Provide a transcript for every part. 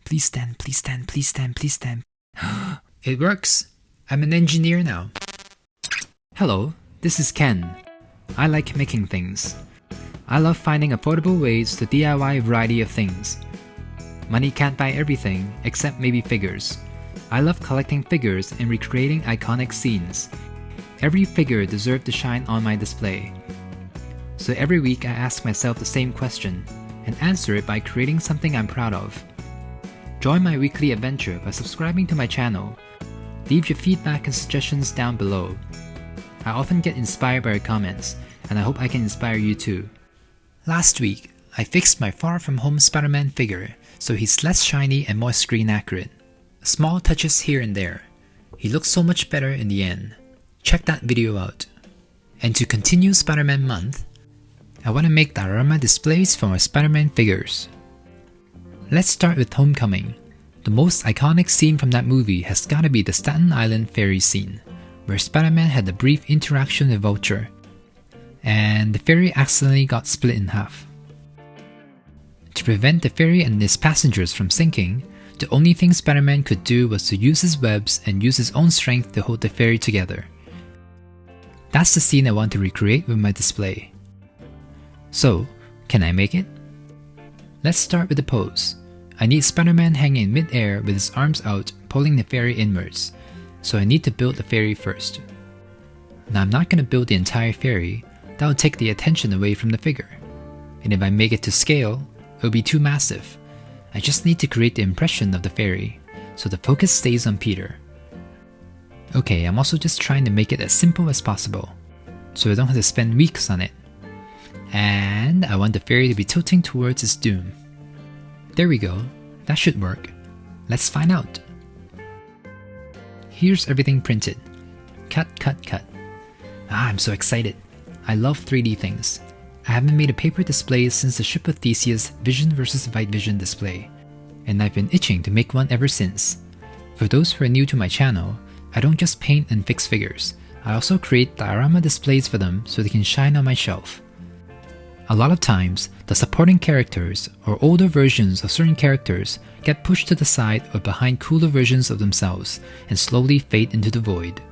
Please stand, please stand, please stand, please stand. It works! I'm an engineer now. Hello, this is Ken. I like making things. I love finding affordable ways to DIY a variety of things. Money can't buy everything, except maybe figures. I love collecting figures and recreating iconic scenes. Every figure deserves to shine on my display. So every week I ask myself the same question, and answer it by creating something I'm proud of. Join my weekly adventure by subscribing to my channel. Leave your feedback and suggestions down below. I often get inspired by your comments, and I hope I can inspire you too. Last week, I fixed my Far From Home Spider-Man figure so he's less shiny and more screen accurate. Small touches here and there. He looks so much better in the end. Check that video out. And to continue Spider-Man month, I want to make diorama displays for my Spider-Man figures. Let's start with Homecoming. The most iconic scene from that movie has gotta be the Staten Island ferry scene, where Spider-Man had a brief interaction with Vulture, and the ferry accidentally got split in half. To prevent the ferry and its passengers from sinking, the only thing Spider-Man could do was to use his webs and use his own strength to hold the ferry together. That's the scene I want to recreate with my display. So, can I make it? Let's start with the pose. I need Spider-Man hanging in mid-air with his arms out, pulling the ferry inwards, so I need to build the ferry first. Now I'm not going to build the entire ferry, that would take the attention away from the figure. And if I make it to scale, it will be too massive. I just need to create the impression of the ferry, so the focus stays on Peter. Okay, I'm also just trying to make it as simple as possible, so I don't have to spend weeks on it. And I want the ferry to be tilting towards its doom. There we go, that should work. Let's find out. Here's everything printed. Cut, cut, cut. I'm so excited. I love 3D things. I haven't made a paper display since the Ship of Theseus Vision vs. White Vision display, and I've been itching to make one ever since. For those who are new to my channel, I don't just paint and fix figures, I also create diorama displays for them so they can shine on my shelf. A lot of times, the supporting characters or older versions of certain characters get pushed to the side or behind cooler versions of themselves and slowly fade into the void.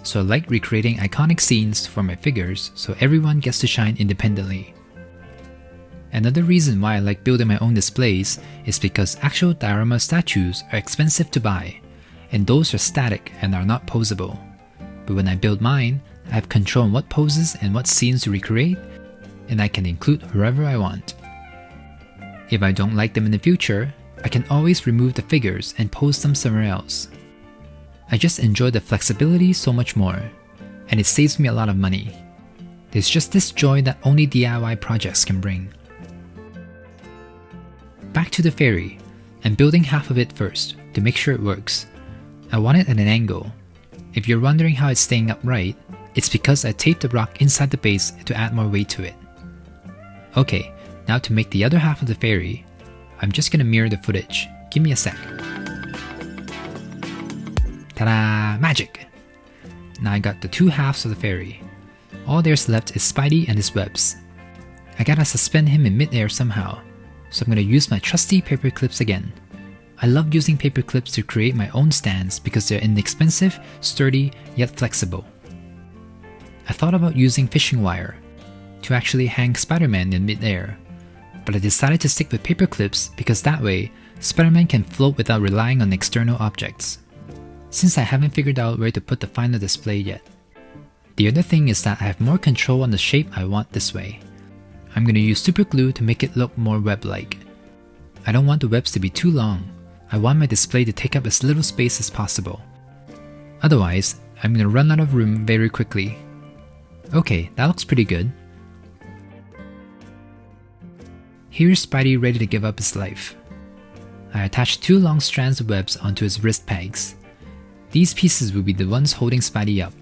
So I like recreating iconic scenes for my figures so everyone gets to shine independently. Another reason why I like building my own displays is because actual diorama statues are expensive to buy, and those are static and are not posable. But when I build mine, I have control on what poses and what scenes to recreate, and I can include whoever I want. If I don't like them in the future, I can always remove the figures and pose them somewhere else. I just enjoy the flexibility so much more, and it saves me a lot of money. There's just this joy that only DIY projects can bring. Back to the ferry. I'm building half of it first, to make sure it works. I want it at an angle. If you're wondering how it's staying upright, it's because I taped the rock inside the base to add more weight to it. Okay, now to make the other half of the ferry, I'm just gonna mirror the footage. Give me a sec. Ta-da! Magic! Now I got the two halves of the ferry. All there's left is Spidey and his webs. I gotta suspend him in mid-air somehow, so I'm gonna use my trusty paper clips again. I love using paper clips to create my own stands because they're inexpensive, sturdy, yet flexible. I thought about using fishing wire to actually hang Spider-Man in mid-air, but I decided to stick with paper clips because that way, Spider-Man can float without relying on external objects. Since I haven't figured out where to put the final display yet. The other thing is that I have more control on the shape I want this way. I'm going to use super glue to make it look more web-like. I don't want the webs to be too long. I want my display to take up as little space as possible. Otherwise, I'm going to run out of room very quickly. Okay, that looks pretty good. Here's Spidey ready to give up his life. I attached two long strands of webs onto his wrist pegs. These pieces will be the ones holding Spidey up.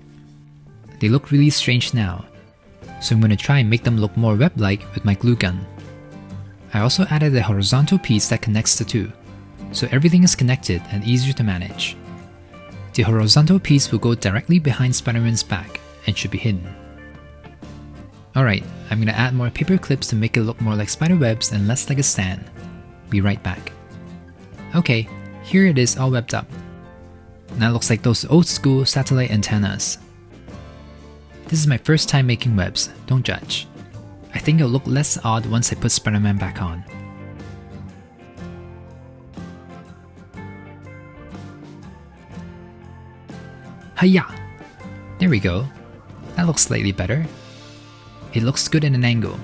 They look really strange now, so I'm going to try and make them look more web-like with my glue gun. I also added a horizontal piece that connects the two, so everything is connected and easier to manage. The horizontal piece will go directly behind Spider-Man's back and should be hidden. Alright, I'm going to add more paper clips to make it look more like spider webs and less like a stand. Be right back. Okay, here it is all webbed up. That looks like those old school satellite antennas. This is my first time making webs, don't judge. I think it'll look less odd once I put Spider-Man back on. Hiya! There we go. That looks slightly better. It looks good at an angle.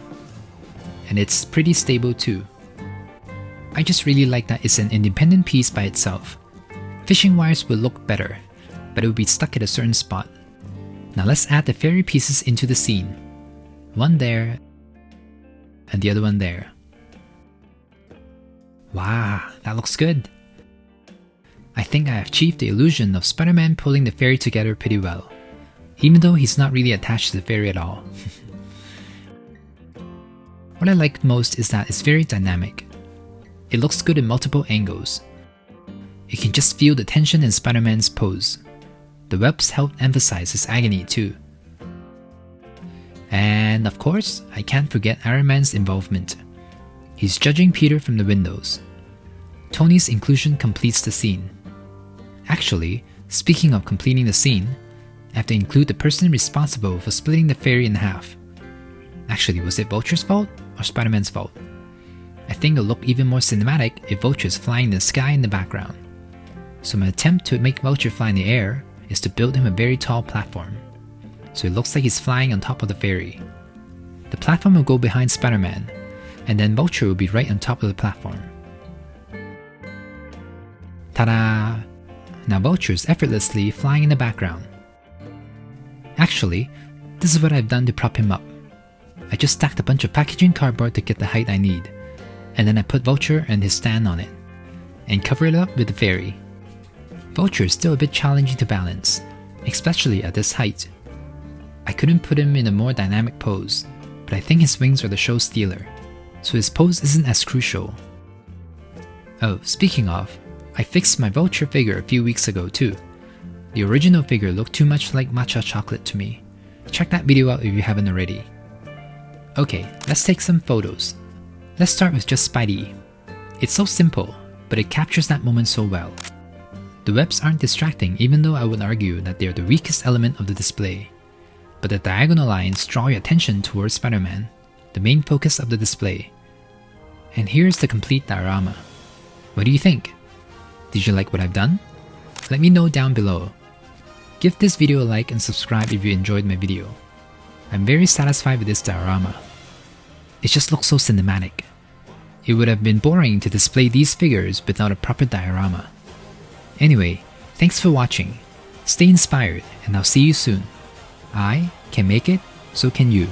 And it's pretty stable too. I just really like that it's an independent piece by itself. Fishing wires would look better, but it would be stuck at a certain spot. Now let's add the ferry pieces into the scene. One there, and the other one there. Wow, that looks good. I think I achieved the illusion of Spider-Man pulling the ferry together pretty well, even though he's not really attached to the ferry at all. What I like most is that it's very dynamic. It looks good in multiple angles. You can just feel the tension in Spider-Man's pose. The webs help emphasize his agony too. And of course, I can't forget Iron Man's involvement. He's judging Peter from the windows. Tony's inclusion completes the scene. Actually, speaking of completing the scene, I have to include the person responsible for splitting the ferry in half. Actually, was it Vulture's fault or Spider-Man's fault? I think it'll look even more cinematic if Vulture's flying in the sky in the background. So my attempt to make Vulture fly in the air is to build him a very tall platform. So it looks like he's flying on top of the ferry. The platform will go behind Spider-Man, and then Vulture will be right on top of the platform. Ta-da! Now Vulture is effortlessly flying in the background. Actually, this is what I've done to prop him up. I just stacked a bunch of packaging cardboard to get the height I need, and then I put Vulture and his stand on it, and cover it up with the ferry. Vulture is still a bit challenging to balance, especially at this height. I couldn't put him in a more dynamic pose, but I think his wings are the show stealer, so his pose isn't as crucial. Oh, speaking of, I fixed my Vulture figure a few weeks ago too. The original figure looked too much like matcha chocolate to me. Check that video out if you haven't already. Okay, let's take some photos. Let's start with just Spidey. It's so simple, but it captures that moment so well. The webs aren't distracting, even though I would argue that they are the weakest element of the display. But the diagonal lines draw your attention towards Spider-Man, the main focus of the display. And here's the complete diorama. What do you think? Did you like what I've done? Let me know down below. Give this video a like and subscribe if you enjoyed my video. I'm very satisfied with this diorama. It just looks so cinematic. It would have been boring to display these figures without a proper diorama. Anyway, thanks for watching. Stay inspired, and I'll see you soon. I can make it, so can you.